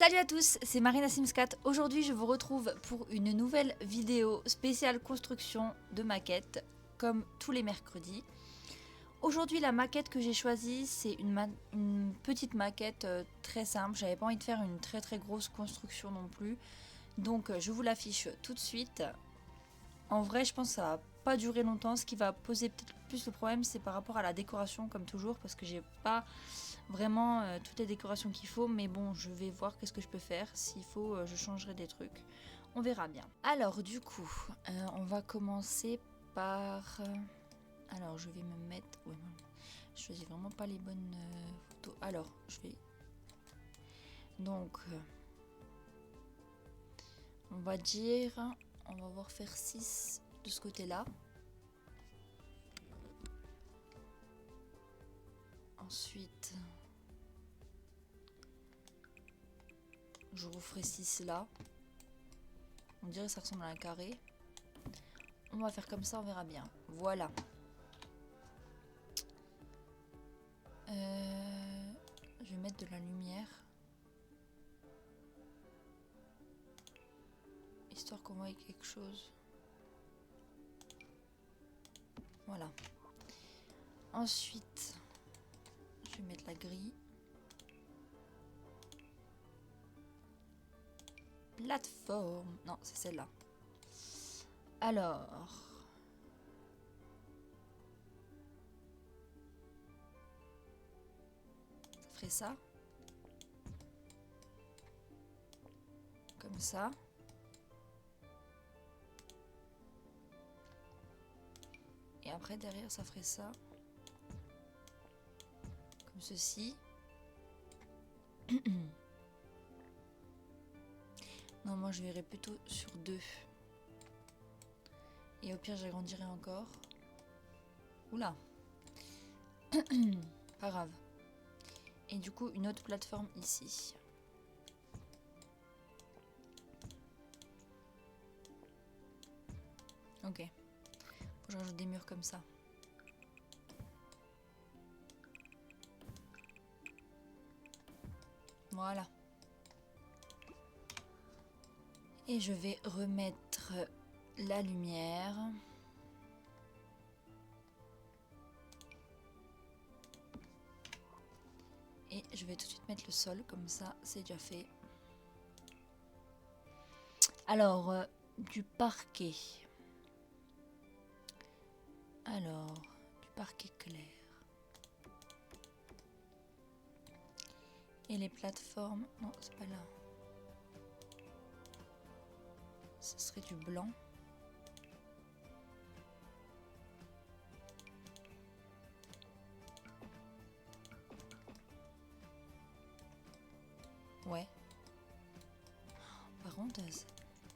Salut à tous, c'est Marina Sims 4. Aujourd'hui, je vous retrouve pour une nouvelle vidéo spéciale construction de maquette, comme tous les mercredis. Aujourd'hui, la maquette que j'ai choisie, c'est une petite maquette très simple. J'avais pas envie de faire une très grosse construction non plus. Donc, je vous l'affiche tout de suite. En vrai, je pense que ça va pas durer longtemps. Ce qui va poser peut-être plus le problème, c'est par rapport à la décoration, comme toujours, parce que j'ai pas vraiment toutes les décorations qu'il faut, mais bon, je vais voir qu'est-ce que je peux faire. S'il faut, je changerai des trucs. On verra bien. Alors, du coup, on va commencer par... alors, je vais me mettre... ouais, non, je choisis vraiment pas les bonnes photos. Alors, je vais... donc, on va dire... on va voir faire 6 de ce côté-là. Ensuite... je referai 6 là. On dirait que ça ressemble à un carré. On va faire comme ça, on verra bien. Voilà. Je vais mettre de la lumière. Histoire qu'on voit quelque chose. Voilà. Ensuite, je vais mettre la grille. Plateforme. Non, c'est celle-là. Alors. Ça ferait ça. Comme ça. Et après, derrière, ça ferait ça. Comme ceci. Non, moi, je verrais plutôt sur 2. Et au pire, j'agrandirai encore. Oula. Pas grave. Et du coup, une autre plateforme ici. Ok. Faut que je rajoute des murs comme ça. Voilà. Et je vais remettre la lumière. Et je vais tout de suite mettre le sol, comme ça c'est déjà fait. Alors, du parquet. Alors, du parquet clair. Et les plateformes, non, c'est pas là. Ce serait du blanc. Ouais. Par contre,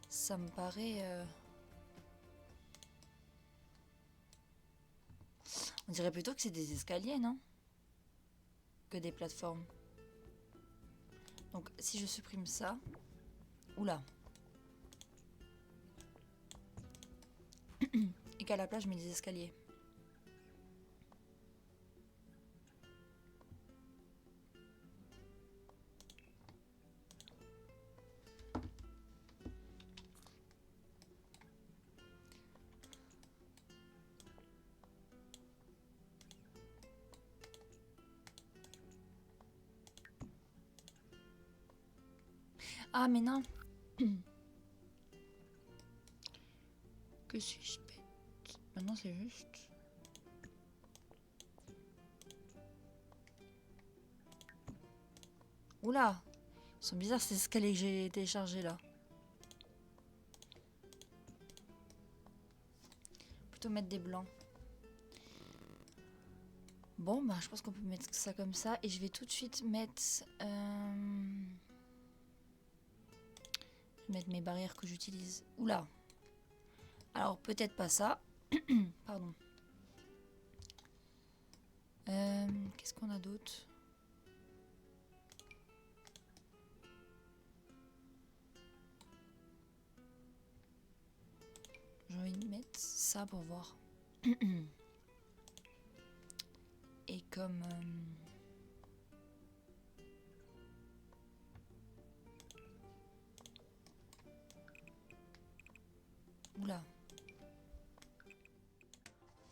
ça me paraît... on dirait plutôt que c'est des escaliers, non? Que des plateformes. Donc, si je supprime ça... Oula. Et qu'à la place, je mets des escaliers. Ah, mais non. Que suis-je bête? Maintenant, c'est juste... Oula. Ils sont bizarres ces escaliers que j'ai téléchargés là. Plutôt mettre des blancs. Bon, bah je pense qu'on peut mettre ça comme ça. Et je vais tout de suite mettre... je vais mettre mes barrières que j'utilise. Oula. Alors peut-être pas ça. Pardon. Qu'est-ce qu'on a d'autre? J'ai envie de mettre ça pour voir. Et comme... Oula.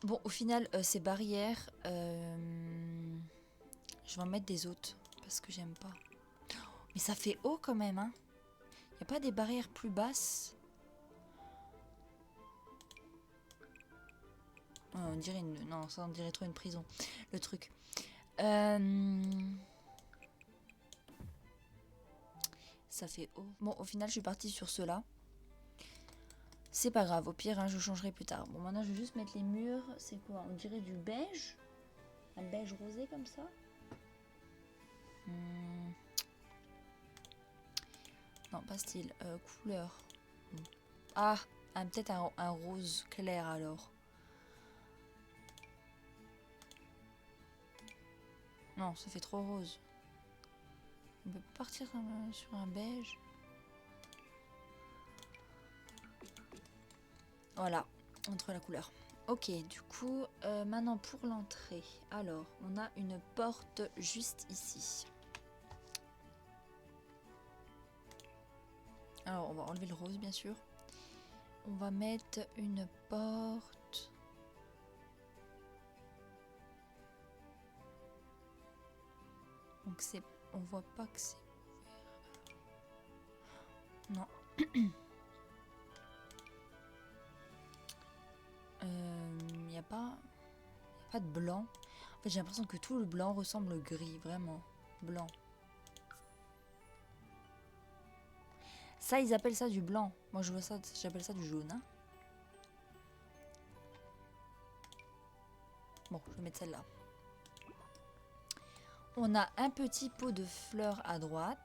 Bon, au final, ces barrières, je vais en mettre des autres parce que j'aime pas. Mais ça fait haut quand même, hein. Y a pas des barrières plus basses? Oh, on dirait une... Non, ça on dirait trop une prison, le truc. Ça fait haut. Bon, au final, je suis partie sur ceux-là. C'est pas grave, au pire, hein, je changerai plus tard. Bon, maintenant, je vais juste mettre les murs. C'est quoi? On dirait du beige? Un beige rosé comme ça? Non, pas style. Couleur. Ah, peut-être un rose clair alors. Non, ça fait trop rose. On peut partir sur un beige. Voilà, entre la couleur. Ok, du coup, maintenant pour l'entrée. Alors, on a une porte juste ici. Alors, on va enlever le rose, bien sûr. On va mettre une porte. Donc c'est... On voit pas que c'est ouvert. Non. Il n'y a pas de blanc. En fait, j'ai l'impression que tout le blanc ressemble au gris, vraiment. Blanc. Ça, ils appellent ça du blanc. Moi, je vois ça, j'appelle ça du jaune. Hein. Bon, je vais mettre celle-là. On a un petit pot de fleurs à droite.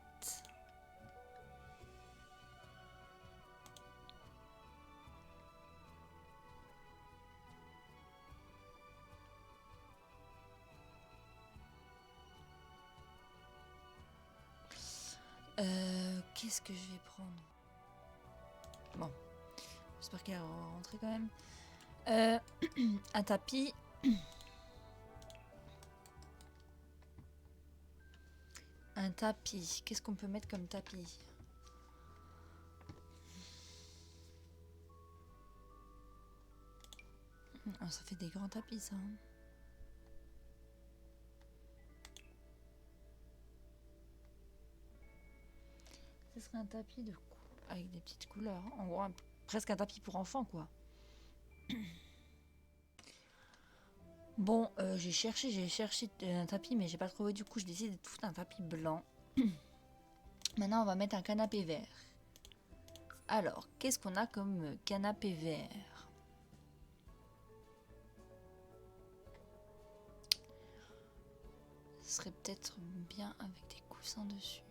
Qu'est-ce que je vais prendre? Bon, j'espère qu'elle va rentrer quand même. Un tapis. Un tapis. Qu'est-ce qu'on peut mettre comme tapis? Oh, ça fait des grands tapis, ça. Hein. Ce serait un tapis de avec des petites couleurs. En gros, presque un tapis pour enfants, quoi. Bon, j'ai cherché un tapis, mais j'ai pas trouvé. Du coup, je décide de foutre un tapis blanc. Maintenant, on va mettre un canapé vert. Alors, qu'est-ce qu'on a comme canapé vert? Ce serait peut-être bien avec des coussins dessus.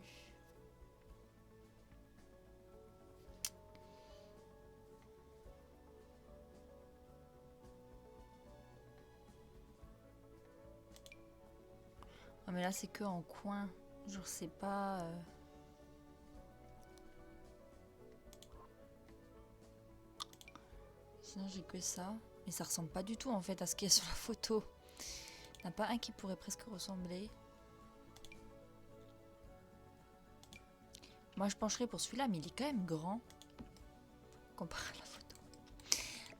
Oh, mais là, c'est que en coin. Genre, c'est pas... Sinon, j'ai que ça. Mais ça ressemble pas du tout, en fait, à ce qu'il y a sur la photo. Il n'y en a pas un qui pourrait presque ressembler. Moi, je pencherais pour celui-là, mais il est quand même grand. Comparé à la photo.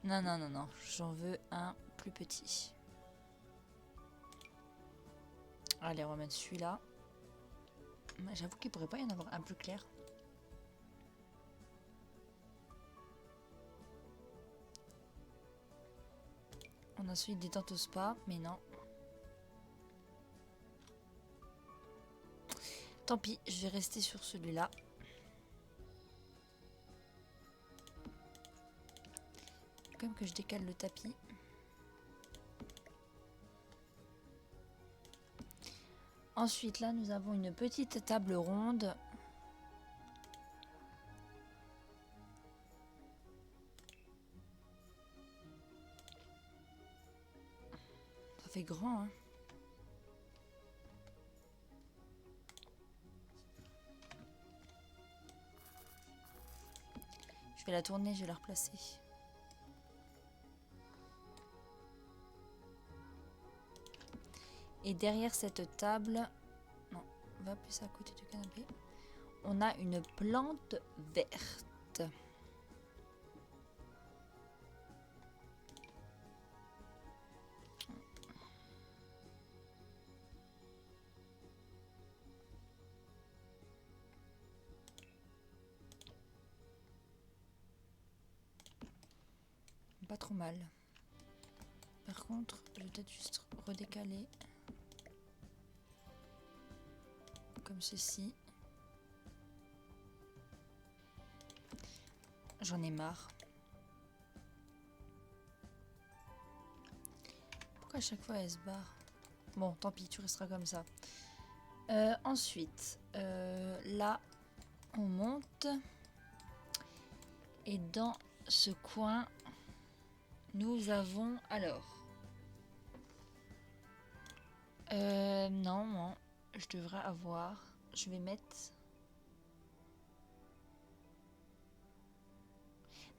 Non, non, non, non. J'en veux un plus petit. Allez, on va mettre celui-là. J'avoue qu'il pourrait pas y en avoir un plus clair. On a celui des tentes au spa, mais non. Tant pis, je vais rester sur celui-là. Comme que je décale le tapis. Ensuite, là, nous avons une petite table ronde. Ça fait grand, hein. Je vais la tourner, je vais la replacer. Et derrière cette table, non, on va plus à côté du canapé, on a une plante verte. Pas trop mal. Par contre, je vais peut-être juste redécaler. Comme ceci. J'en ai marre. Pourquoi à chaque fois elle se barre? Bon, tant pis, tu resteras comme ça. Ensuite, là, on monte. Et dans ce coin, nous avons alors... non, je devrais avoir... Je vais mettre...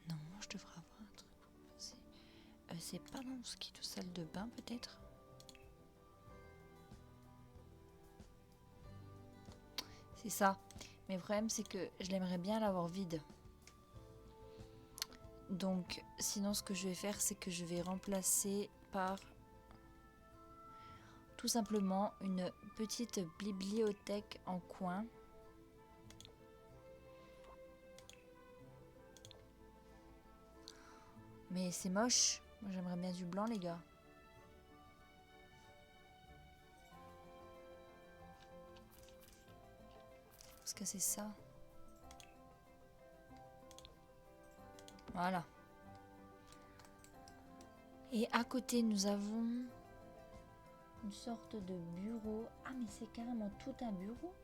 Non, je devrais avoir un truc pour passer. C'est pas dans ce qui est de salle de bain, peut-être? C'est ça. Mais le problème, c'est que je l'aimerais bien l'avoir vide. Donc, sinon, ce que je vais faire, c'est que je vais remplacer par tout simplement une petite bibliothèque en coin. Mais c'est moche. Moi, j'aimerais bien du blanc, les gars. Parce que c'est ça. Voilà. Et à côté, nous avons une sorte de bureau. Ah, mais c'est carrément tout un bureau.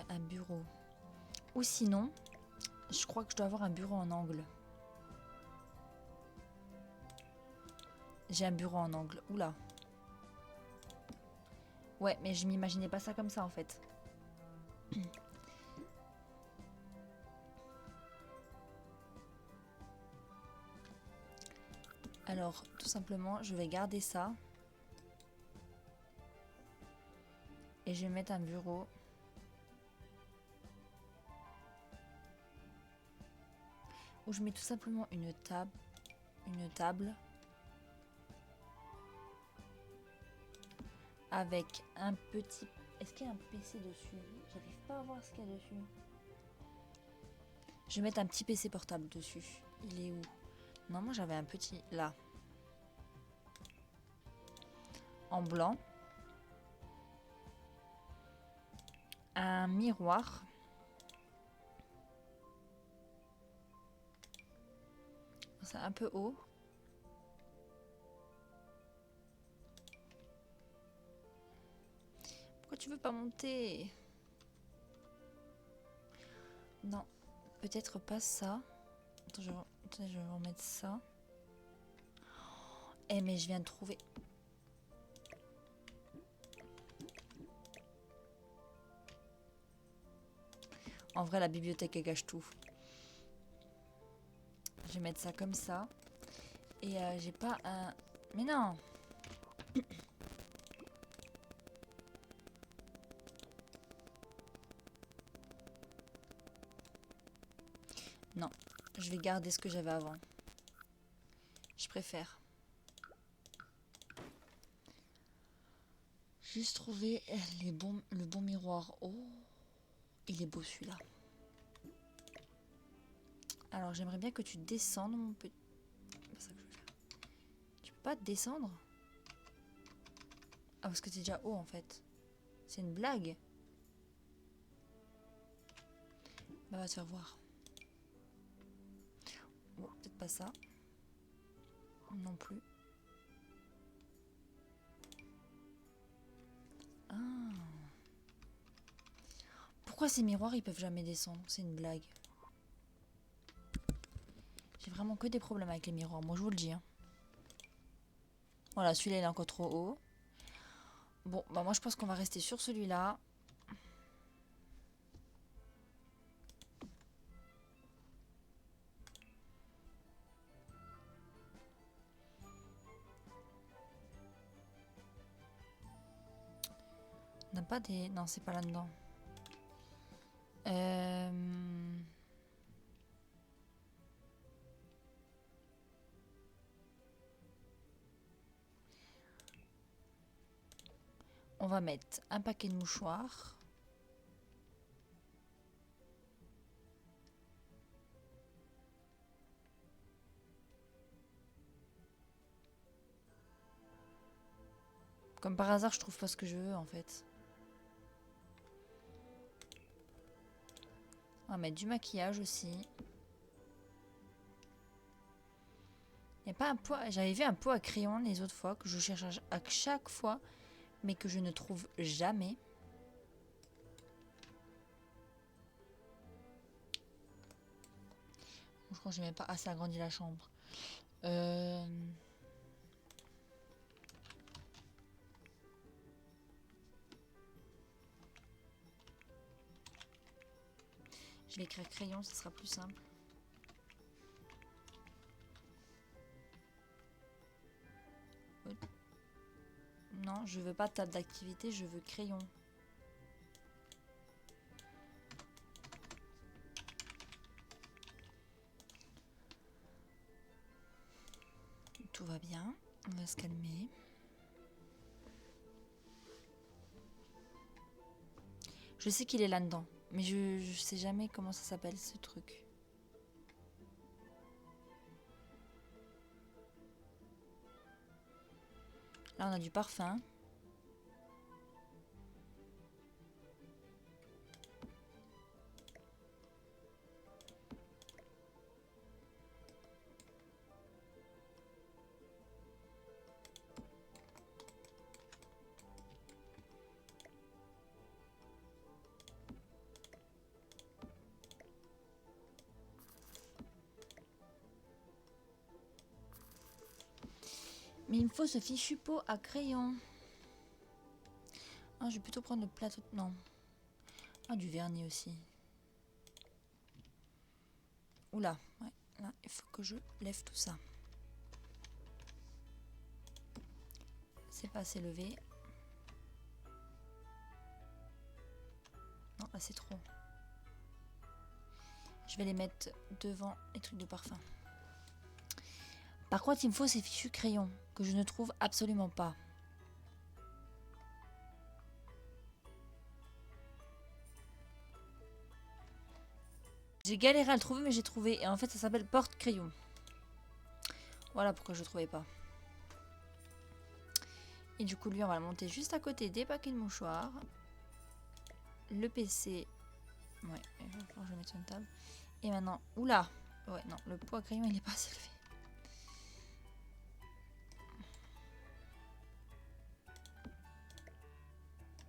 Un bureau. Ou sinon, je crois que je dois avoir un bureau en angle. J'ai un bureau en angle. Oula. Ouais, mais je m'imaginais pas ça comme ça en fait. Alors, tout simplement, je vais garder ça. Et je vais mettre un bureau. Où je mets tout simplement une table. Avec un petit... Est-ce qu'il y a un PC dessus? J'arrive pas à voir ce qu'il y a dessus. Je vais mettre un petit PC portable dessus. Il est où? Non, moi j'avais un petit... Là. En blanc. Un miroir. C'est un peu haut. Pourquoi tu veux pas monter? Non, peut-être pas ça. Attends, je vais remettre ça. Eh, mais je viens de trouver... En vrai, la bibliothèque, elle gâche tout. Je vais mettre ça comme ça. Et j'ai pas un... Mais non! Non, je vais garder ce que j'avais avant. Je préfère. Juste trouver le bon miroir. Oh, il est beau celui-là. Alors, j'aimerais bien que tu descendes, mon petit... C'est pas ça que je veux faire. Tu peux pas descendre? Ah, parce que t'es déjà haut, en fait. C'est une blague. Bah, va te faire voir. Bon, peut-être pas ça. Non plus. Ah. Pourquoi ces miroirs, ils peuvent jamais descendre? C'est une blague. J'ai vraiment que des problèmes avec les miroirs. Moi, je vous le dis. Hein. Voilà, celui-là, il est encore trop haut. Bon, bah moi, je pense qu'on va rester sur celui-là. On n'a pas des... Non, c'est pas là-dedans. On va mettre un paquet de mouchoirs. Comme par hasard, je trouve pas ce que je veux en fait. On va mettre du maquillage aussi. Il n'y a pas un pot. J'avais vu un pot à crayon les autres fois que je cherche à chaque fois, mais que je ne trouve jamais. Je crois que j'ai même pas assez agrandi la chambre. Je vais écrire crayon, ce sera plus simple. Non, je veux pas table d'activité, je veux crayon. Tout va bien, on va se calmer. Je sais qu'il est là-dedans, mais je sais jamais comment ça s'appelle ce truc. Là, on a du parfum. Mais il me faut ce fichu pot à crayon. Ah, je vais plutôt prendre le plateau. Non. Ah, du vernis aussi. Oula, ouais, là, il faut que je lève tout ça. C'est pas assez levé. Non, là c'est trop. Je vais les mettre devant les trucs de parfum. Par contre, il me faut ces fichus crayons que je ne trouve absolument pas. J'ai galéré à le trouver, mais j'ai trouvé. Et en fait, ça s'appelle porte-crayon. Voilà pourquoi je ne trouvais pas. Et du coup, lui, on va le monter juste à côté des paquets de mouchoirs. Le PC. Ouais, il va falloir que je le mette sur une table. Et maintenant, oula. Ouais, non, le pot à crayon, il n'est pas assez élevé.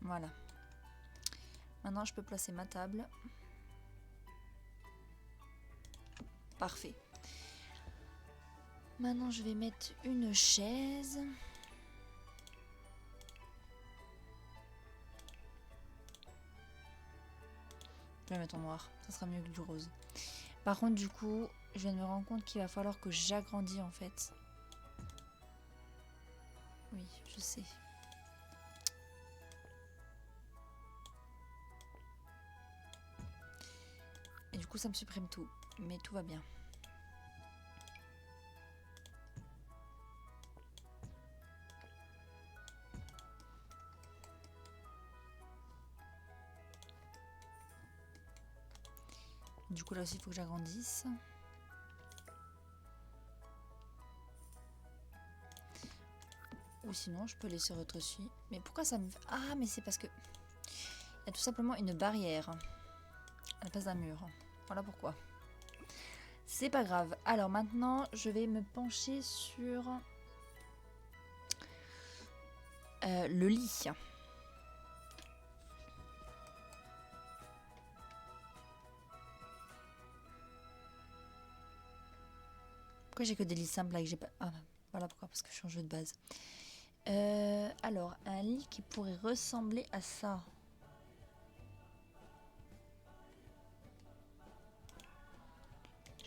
Voilà. Maintenant, je peux placer ma table. Parfait. Maintenant, je vais mettre une chaise. Je vais la mettre en noir. Ça sera mieux que du rose. Par contre, du coup, je viens de me rendre compte qu'il va falloir que j'agrandisse en fait. Oui, je sais. Et du coup, ça me supprime tout. Mais tout va bien. Du coup, là aussi, il faut que j'agrandisse. Ou sinon, je peux laisser retrousser. Mais pourquoi ça me... Ah, mais c'est parce que... Il y a tout simplement une barrière à la place d'un mur. Voilà pourquoi. C'est pas grave. Alors maintenant, je vais me pencher sur le lit. Pourquoi j'ai que des lits simples là que j'ai pas... Ah, voilà pourquoi, parce que je suis en jeu de base. Alors, un lit qui pourrait ressembler à ça.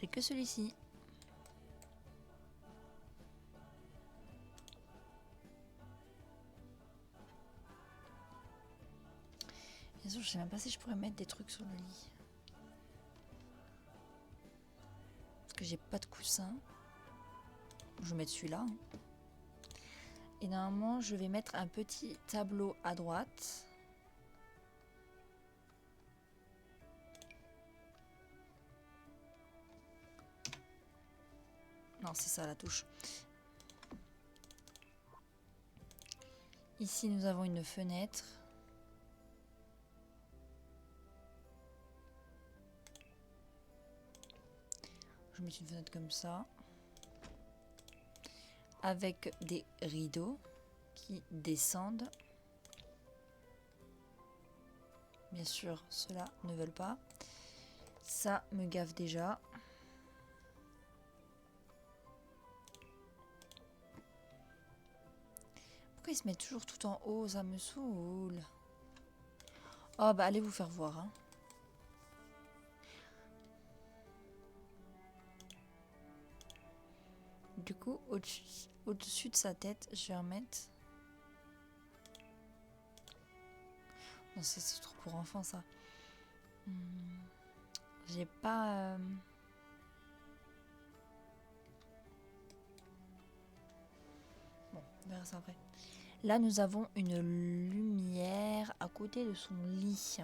J'ai que celui-ci. Bien sûr, je sais même pas si je pourrais mettre des trucs sur le lit. Parce que j'ai pas de coussin. Je vais mettre celui-là. Et normalement, je vais mettre un petit tableau à droite. Non, c'est ça la touche. Ici, nous avons une fenêtre. Je mets une fenêtre comme ça. Avec des rideaux qui descendent. Bien sûr, ceux-là ne veulent pas. Ça me gave déjà. Pourquoi ils se mettent toujours tout en haut? Ça me saoule. Oh bah allez vous faire voir. Hein. Du coup, au-dessus de sa tête, je vais remettre... Non, c'est trop pour enfants ça. J'ai pas... Bon, on verra ça après. Là, nous avons une lumière à côté de son lit.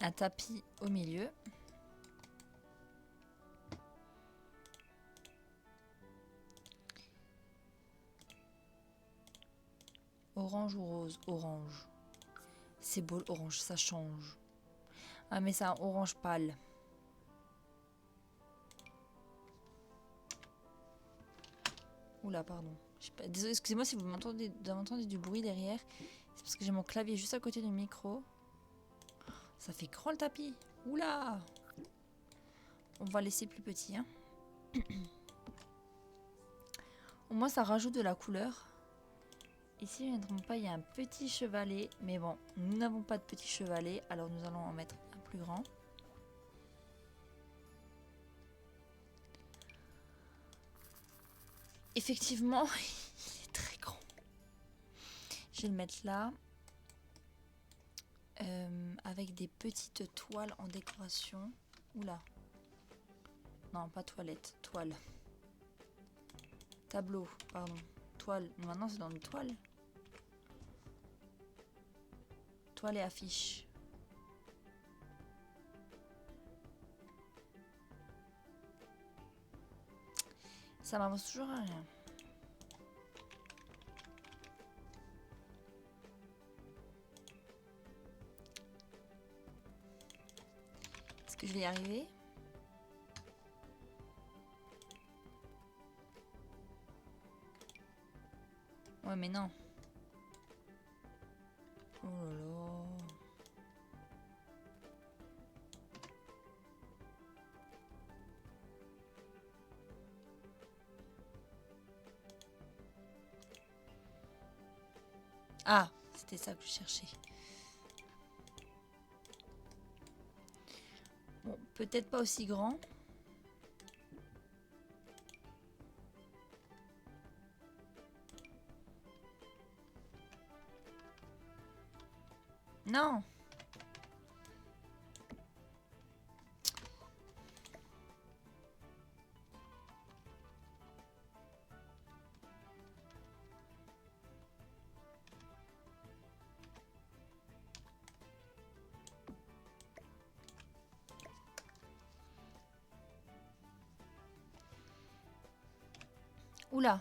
Un tapis au milieu. Orange ou rose? Orange. C'est beau l'orange, ça change. Ah mais c'est un orange pâle. Oula, pardon. Désolée, excusez-moi si vous m'entendez du bruit derrière. C'est parce que j'ai mon clavier juste à côté du micro. Ça fait grand le tapis. Oula! On va laisser plus petit. Hein. Au moins, ça rajoute de la couleur. Ici, je ne me trompe pas, il y a un petit chevalet. Mais bon, nous n'avons pas de petit chevalet. Alors, nous allons en mettre un plus grand. Effectivement, il est très grand. Je vais le mettre là. Avec des petites toiles en décoration. Oula. Non, pas toilette, toile. Tableau, pardon. Toile. Maintenant, c'est dans les toiles. Toile et affiche. Ça m'avance toujours à rien. Est-ce que je vais y arriver? Ouais, mais non. Oh là là. Ah, c'était ça que je cherchais. Bon, peut-être pas aussi grand. Non. Oula.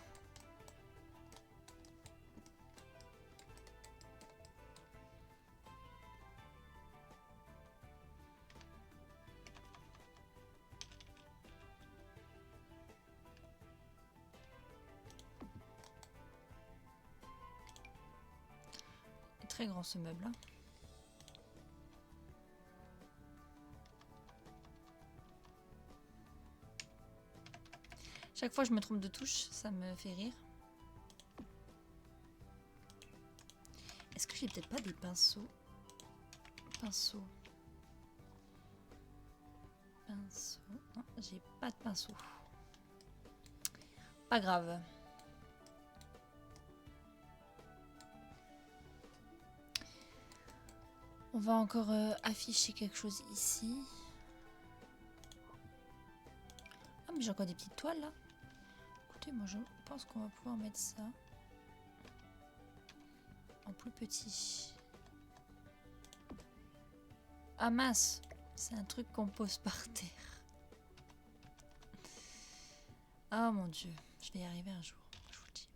Très grand ce meuble. Hein. Chaque fois je me trompe de touche, ça me fait rire. Est-ce que j'ai peut-être pas des pinceaux? Pinceau. Non, j'ai pas de pinceau. Pas grave. On va encore afficher quelque chose ici. Ah mais j'ai encore des petites toiles là. Écoutez, moi je pense qu'on va pouvoir mettre ça. en plus petit. Ah mince, c'est un truc qu'on pose par terre. Oh mon dieu, je vais y arriver un jour, je vous le dis.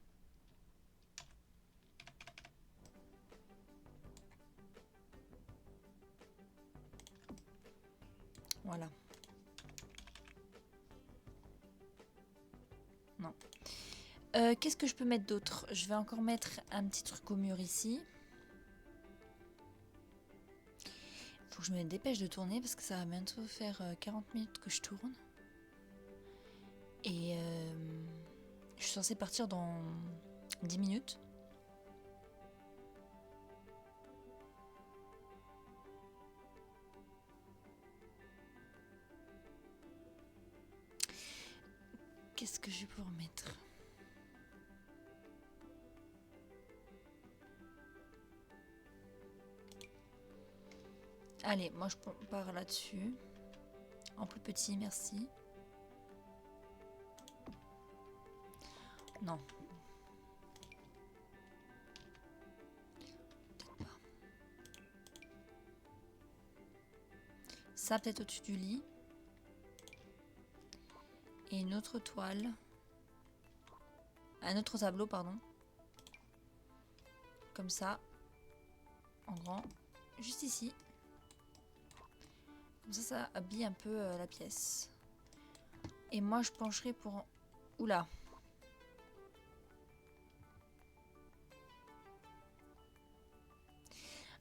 Voilà. Non. Qu'est-ce que je peux mettre d'autre? Je vais encore mettre un petit truc au mur ici. Faut que je me dépêche de tourner parce que ça va bientôt faire 40 minutes que je tourne. Et je suis censée partir dans 10 minutes. Qu'est-ce que je vais pouvoir mettre? Allez, moi je pars là-dessus. En plus petit, merci. Non. Peut-être pas. Ça peut-être au-dessus du lit. Et une autre toile. Un autre tableau, pardon. Comme ça. En grand. Juste ici. Comme ça habille un peu la pièce. Et moi, je pencherai pour... Oula.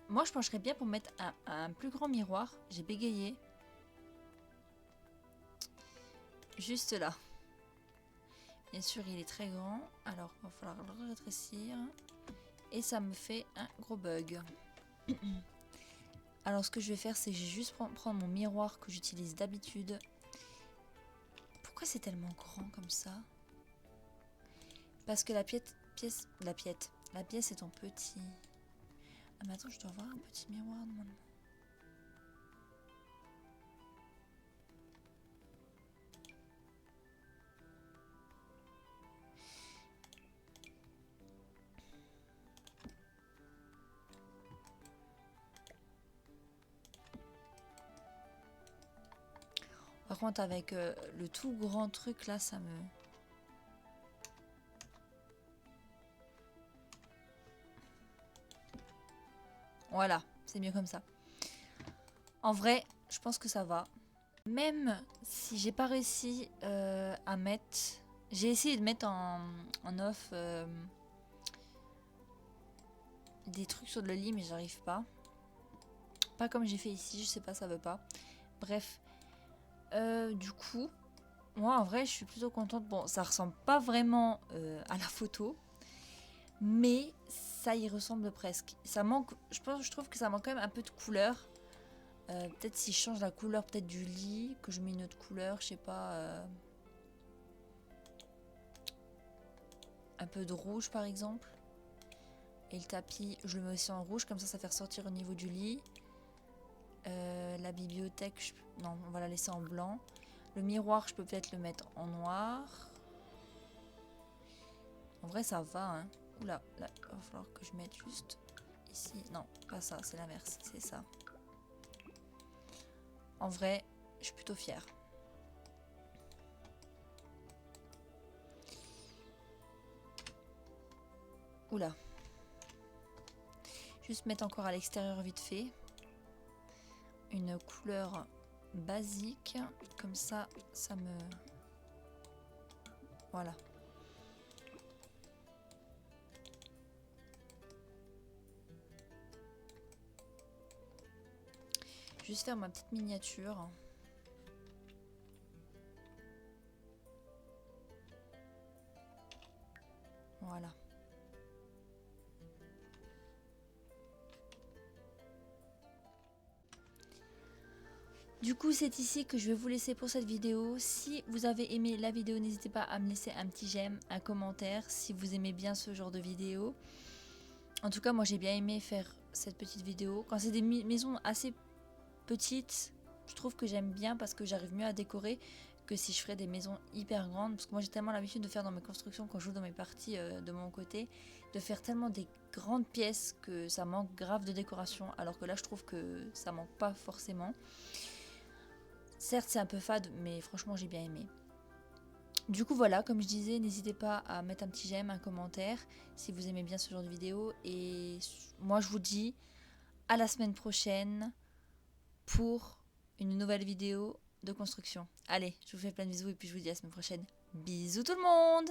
Moi, je pencherais bien pour mettre un plus grand miroir. J'ai bégayé. Juste là. Bien sûr, il est très grand. Alors, il va falloir le rétrécir. Et ça me fait un gros bug. Alors, ce que je vais faire, c'est que je vais juste prendre mon miroir que j'utilise d'habitude. Pourquoi c'est tellement grand comme ça? Parce que la pièce est en petit. Ah, mais attends, je dois avoir un petit miroir normalement. Par contre, avec le tout grand truc là, ça me... Voilà, c'est mieux comme ça. En vrai, je pense que ça va. Même si j'ai pas réussi à mettre... J'ai essayé de mettre en off des trucs sur le lit, mais j'arrive pas. Pas comme j'ai fait ici, je sais pas, ça veut pas. Bref. Du coup, moi en vrai, je suis plutôt contente. Bon, ça ressemble pas vraiment à la photo, mais ça y ressemble presque. Ça manque, je trouve que ça manque quand même un peu de couleur. Peut-être si je change la couleur peut-être du lit, que je mets une autre couleur, je sais pas. Un peu de rouge par exemple. Et le tapis, je le mets aussi en rouge, comme ça fait ressortir au niveau du lit. La bibliothèque, non, on va la laisser en blanc. Le miroir, je peux peut-être le mettre en noir. En vrai, ça va, hein. Oula, là, il va falloir que je mette juste ici. Non, pas ça, c'est l'inverse, c'est ça. En vrai, je suis plutôt fière. Oula. Juste mettre encore à l'extérieur vite fait. Une couleur basique. Comme ça, ça me... Voilà. Juste faire ma petite miniature. Voilà. Du coup, c'est ici que je vais vous laisser pour cette vidéo. Si vous avez aimé la vidéo, n'hésitez pas à me laisser un petit j'aime, un commentaire si vous aimez bien ce genre de vidéo. En tout cas, moi j'ai bien aimé faire cette petite vidéo. Quand c'est des maisons assez petites, je trouve que j'aime bien parce que j'arrive mieux à décorer que si je ferais des maisons hyper grandes. Parce que moi j'ai tellement l'habitude de faire dans mes constructions quand je joue dans mes parties de mon côté. de faire tellement des grandes pièces que ça manque grave de décoration, alors que là je trouve que ça manque pas forcément. Certes c'est un peu fade, mais franchement j'ai bien aimé. Du coup voilà, comme je disais, n'hésitez pas à mettre un petit j'aime, un commentaire si vous aimez bien ce genre de vidéo. Et moi je vous dis à la semaine prochaine pour une nouvelle vidéo de construction. Allez, je vous fais plein de bisous et puis je vous dis à la semaine prochaine. Bisous tout le monde!